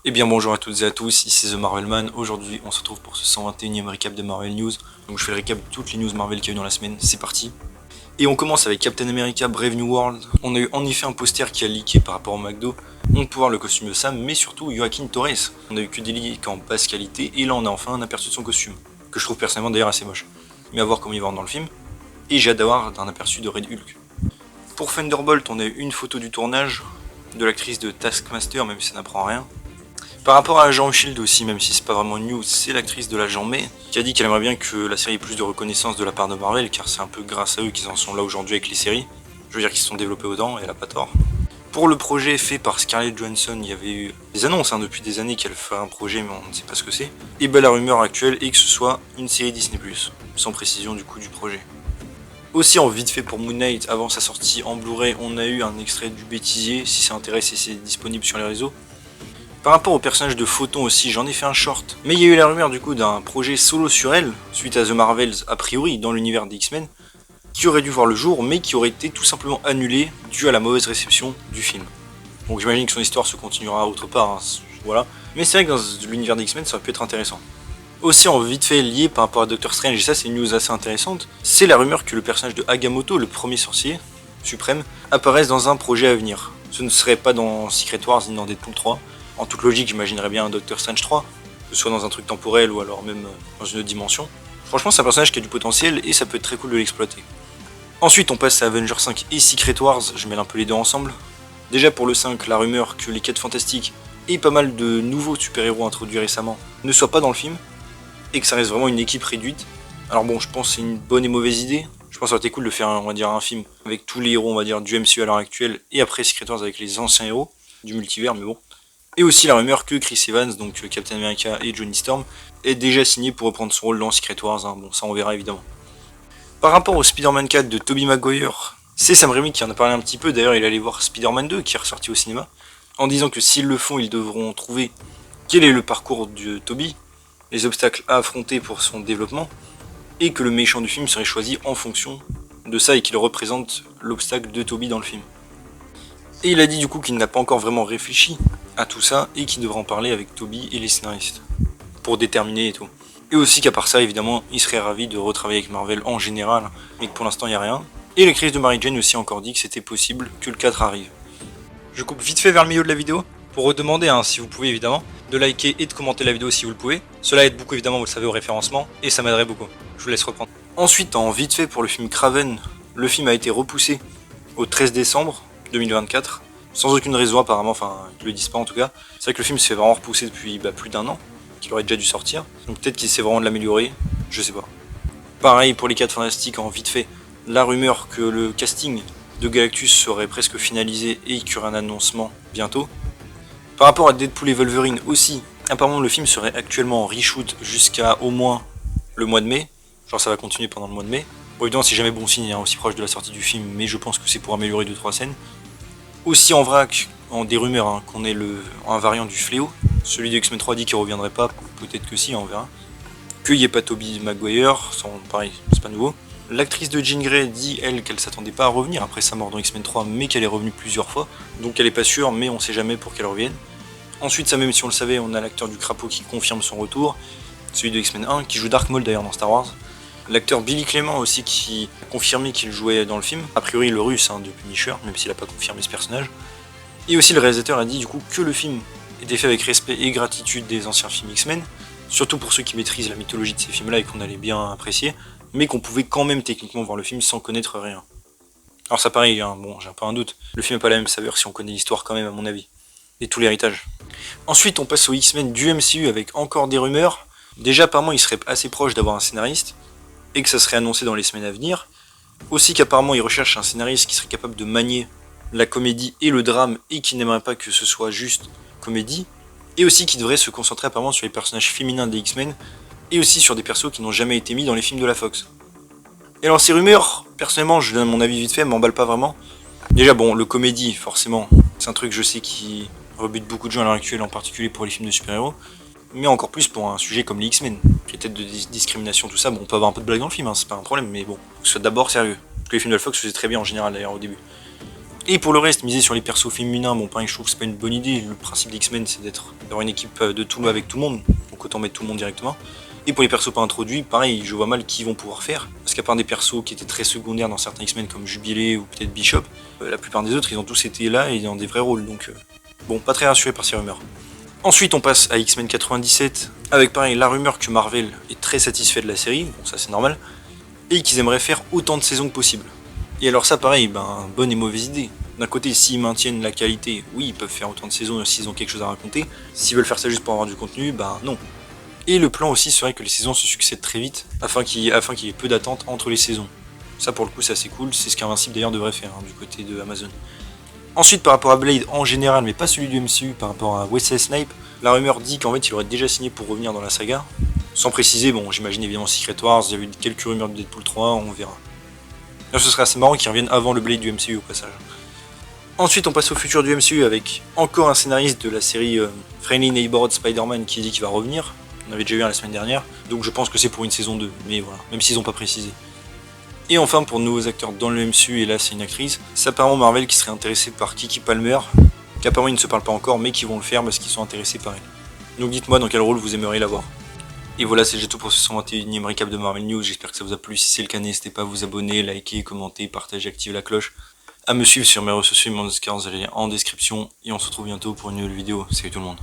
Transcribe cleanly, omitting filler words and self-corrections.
Eh bien bonjour à toutes et à tous, ici The Marvelman. Aujourd'hui on se retrouve pour ce 121ème récap de Marvel News. Donc je fais le récap de toutes les news Marvel qu'il y a eu dans la semaine, c'est parti. Et on commence avec Captain America Brave New World. On a eu en effet un poster qui a leaké par rapport au McDo. On peut voir le costume de Sam, mais surtout Joaquin Torres. On a eu que des leaks en basse qualité, et là on a enfin un aperçu de son costume. Que je trouve personnellement d'ailleurs assez moche. Mais à voir comment il va rendre dans le film. Et j'ai hâte d'avoir un aperçu de Red Hulk. Pour Thunderbolt, on a eu une photo du tournage de l'actrice de Taskmaster, même si ça n'apprend rien. Par rapport à Agent Shield aussi, même si c'est pas vraiment une news, c'est l'actrice de l'agent May qui a dit qu'elle aimerait bien que la série ait plus de reconnaissance de la part de Marvel, car c'est un peu grâce à eux qu'ils en sont là aujourd'hui avec les séries. Je veux dire qu'ils se sont développés autant, et elle a pas tort. Pour le projet fait par Scarlett Johansson, il y avait eu des annonces depuis des années qu'elle ferait un projet, mais on ne sait pas ce que c'est. Et bah la rumeur actuelle est que ce soit une série Disney+, sans précision du coup du projet. Aussi en vite fait pour Moon Knight, avant sa sortie en Blu-ray, on a eu un extrait du bêtisier, si ça intéresse et c'est disponible sur les réseaux. Par rapport au personnage de Photon aussi, j'en ai fait un short. Mais il y a eu la rumeur du coup d'un projet solo sur elle, suite à The Marvels a priori dans l'univers des X-Men, qui aurait dû voir le jour, mais qui aurait été tout simplement annulé dû à la mauvaise réception du film. Donc j'imagine que son histoire se continuera autre part, voilà. Mais c'est vrai que dans l'univers des X-Men ça aurait pu être intéressant. Aussi en vite fait lié par rapport à Doctor Strange, et ça c'est une news assez intéressante, c'est la rumeur que le personnage de Agamotto, le premier sorcier suprême, apparaisse dans un projet à venir. Ce ne serait pas dans Secret Wars ni dans Deadpool 3. En toute logique, j'imaginerais bien un Doctor Strange 3, que ce soit dans un truc temporel ou alors même dans une autre dimension. Franchement, c'est un personnage qui a du potentiel et ça peut être très cool de l'exploiter. Ensuite, on passe à Avengers 5 et Secret Wars, je mêle un peu les deux ensemble. Déjà pour le 5, la rumeur que les 4 fantastiques et pas mal de nouveaux super-héros introduits récemment ne soient pas dans le film, et que ça reste vraiment une équipe réduite. Alors bon, je pense que c'est une bonne et mauvaise idée. Je pense que ça aurait été cool de faire un film avec tous les héros, on va dire, du MCU à l'heure actuelle, et après Secret Wars avec les anciens héros du multivers, mais bon. Et aussi la rumeur que Chris Evans, donc Captain America et Johnny Storm, est déjà signé pour reprendre son rôle dans Secret Wars, bon ça on verra évidemment. Par rapport au Spider-Man 4 de Tobey Maguire, c'est Sam Raimi qui en a parlé un petit peu, d'ailleurs il allait voir Spider-Man 2 qui est ressorti au cinéma, en disant que s'ils le font, ils devront trouver quel est le parcours de Tobey, les obstacles à affronter pour son développement, et que le méchant du film serait choisi en fonction de ça et qu'il représente l'obstacle de Tobey dans le film. Et il a dit du coup qu'il n'a pas encore vraiment réfléchi à tout ça et qu'il devra en parler avec Tobey et les scénaristes pour déterminer et tout. Et aussi qu'à part ça, évidemment, il serait ravi de retravailler avec Marvel en général, mais que pour l'instant il n'y a rien. Et l'actrice de Mary Jane aussi a encore dit que c'était possible que le 4 arrive. Je coupe vite fait vers le milieu de la vidéo pour redemander, si vous pouvez évidemment, de liker et de commenter la vidéo si vous le pouvez. Cela aide beaucoup évidemment, vous le savez, au référencement et ça m'aiderait beaucoup. Je vous laisse reprendre. Ensuite, en vite fait pour le film Kraven, le film a été repoussé au 13 décembre 2024. Sans aucune raison apparemment, enfin ils le disent pas en tout cas. C'est vrai que le film s'est vraiment repoussé depuis plus d'un an, qu'il aurait déjà dû sortir. Donc peut-être qu'il essaie vraiment de l'améliorer, je sais pas. Pareil pour les 4 fantastiques en vite fait. La rumeur que le casting de Galactus serait presque finalisé et qu'il y aurait un annoncement bientôt. Par rapport à Deadpool et Wolverine aussi, apparemment le film serait actuellement en reshoot jusqu'à au moins le mois de mai. Genre ça va continuer pendant le mois de mai. Bon évidemment c'est jamais bon signe, aussi proche de la sortie du film, mais je pense que c'est pour améliorer 2-3 scènes. Aussi en vrac, en des rumeurs, qu'on ait un variant du Fléau. Celui de X-Men 3 dit qu'il reviendrait pas, peut-être que si, on verra. Qu'il n'y ait pas Tobey Maguire, pareil, c'est pas nouveau. L'actrice de Jean Grey dit, elle, qu'elle s'attendait pas à revenir après sa mort dans X-Men 3, mais qu'elle est revenue plusieurs fois. Donc elle est pas sûre, mais on sait jamais pour qu'elle revienne. Ensuite, ça même si on le savait, on a l'acteur du Crapaud qui confirme son retour. Celui de X-Men 1, qui joue Dark Maul d'ailleurs dans Star Wars. L'acteur Billy Clement aussi qui a confirmé qu'il jouait dans le film, a priori le russe de Punisher, même s'il n'a pas confirmé ce personnage. Et aussi le réalisateur a dit du coup que le film était fait avec respect et gratitude des anciens films X-Men, surtout pour ceux qui maîtrisent la mythologie de ces films-là et qu'on allait bien apprécier, mais qu'on pouvait quand même techniquement voir le film sans connaître rien. Alors ça pareil, bon j'ai un peu un doute, le film n'a pas la même saveur si on connaît l'histoire quand même à mon avis, et tout l'héritage. Ensuite on passe aux X-Men du MCU avec encore des rumeurs. Déjà apparemment il serait assez proche d'avoir un scénariste, et que ça serait annoncé dans les semaines à venir. Aussi qu'apparemment il recherche un scénariste qui serait capable de manier la comédie et le drame et qui n'aimerait pas que ce soit juste comédie. Et aussi qui devrait se concentrer apparemment sur les personnages féminins des X-Men et aussi sur des persos qui n'ont jamais été mis dans les films de la Fox. Et alors ces rumeurs, personnellement je donne mon avis vite fait, m'emballe pas vraiment. Déjà bon, le comédie forcément, c'est un truc je sais qui rebute beaucoup de gens à l'heure actuelle, en particulier pour les films de super-héros. Mais encore plus pour un sujet comme les X-Men, qui est peut-être de discrimination, tout ça. Bon, on peut avoir un peu de blague dans le film, c'est pas un problème, mais bon, que ce soit d'abord sérieux. Parce que les films de la Fox faisaient très bien en général d'ailleurs au début. Et pour le reste, miser sur les persos féminins, bon pareil je trouve que c'est pas une bonne idée. Le principe d'X-Men c'est d'avoir une équipe de tout avec tout le monde, donc autant mettre tout le monde directement. Et pour les persos pas introduits, pareil, je vois mal qui vont pouvoir faire. Parce qu'à part des persos qui étaient très secondaires dans certains X-Men comme Jubilé ou peut-être Bishop, la plupart des autres ils ont tous été là et dans des vrais rôles, donc bon, pas très rassuré par ces rumeurs. Ensuite on passe à X-Men 97, avec pareil la rumeur que Marvel est très satisfait de la série, bon ça c'est normal, et qu'ils aimeraient faire autant de saisons que possible. Et alors ça pareil, bonne et mauvaise idée. D'un côté, s'ils maintiennent la qualité, oui, ils peuvent faire autant de saisons s'ils ont quelque chose à raconter. S'ils veulent faire ça juste pour avoir du contenu, non. Et le plan aussi serait que les saisons se succèdent très vite, afin qu'il y ait peu d'attente entre les saisons. Ça pour le coup, c'est assez cool, c'est ce qu'Invincible d'ailleurs devrait faire du côté de Amazon. Ensuite, par rapport à Blade en général, mais pas celui du MCU, par rapport à Wesley Snipes, la rumeur dit qu'en fait il aurait déjà signé pour revenir dans la saga. Sans préciser, bon, j'imagine évidemment Secret Wars, il y a eu quelques rumeurs de Deadpool 3, on verra. Là, ce serait assez marrant qu'ils reviennent avant le Blade du MCU au passage. Ensuite, on passe au futur du MCU avec encore un scénariste de la série Friendly Neighborhood Spider-Man qui dit qu'il va revenir. On avait déjà eu un la semaine dernière, donc je pense que c'est pour une saison 2, mais voilà, même s'ils n'ont pas précisé. Et enfin, pour de nouveaux acteurs dans le MCU, et là c'est une actrice, c'est apparemment Marvel qui serait intéressé par Kiki Palmer, qu'apparemment ils ne se parlent pas encore, mais qui vont le faire parce qu'ils sont intéressés par elle. Donc dites-moi dans quel rôle vous aimeriez la voir. Et voilà, c'est déjà tout pour ce 121ème récap de Marvel News, j'espère que ça vous a plu. Si c'est le cas, n'hésitez pas à vous abonner, liker, commenter, partager, activer la cloche. À me suivre sur mes réseaux sociaux et mon Discord, vous allez en description. Et on se retrouve bientôt pour une nouvelle vidéo. Salut tout le monde.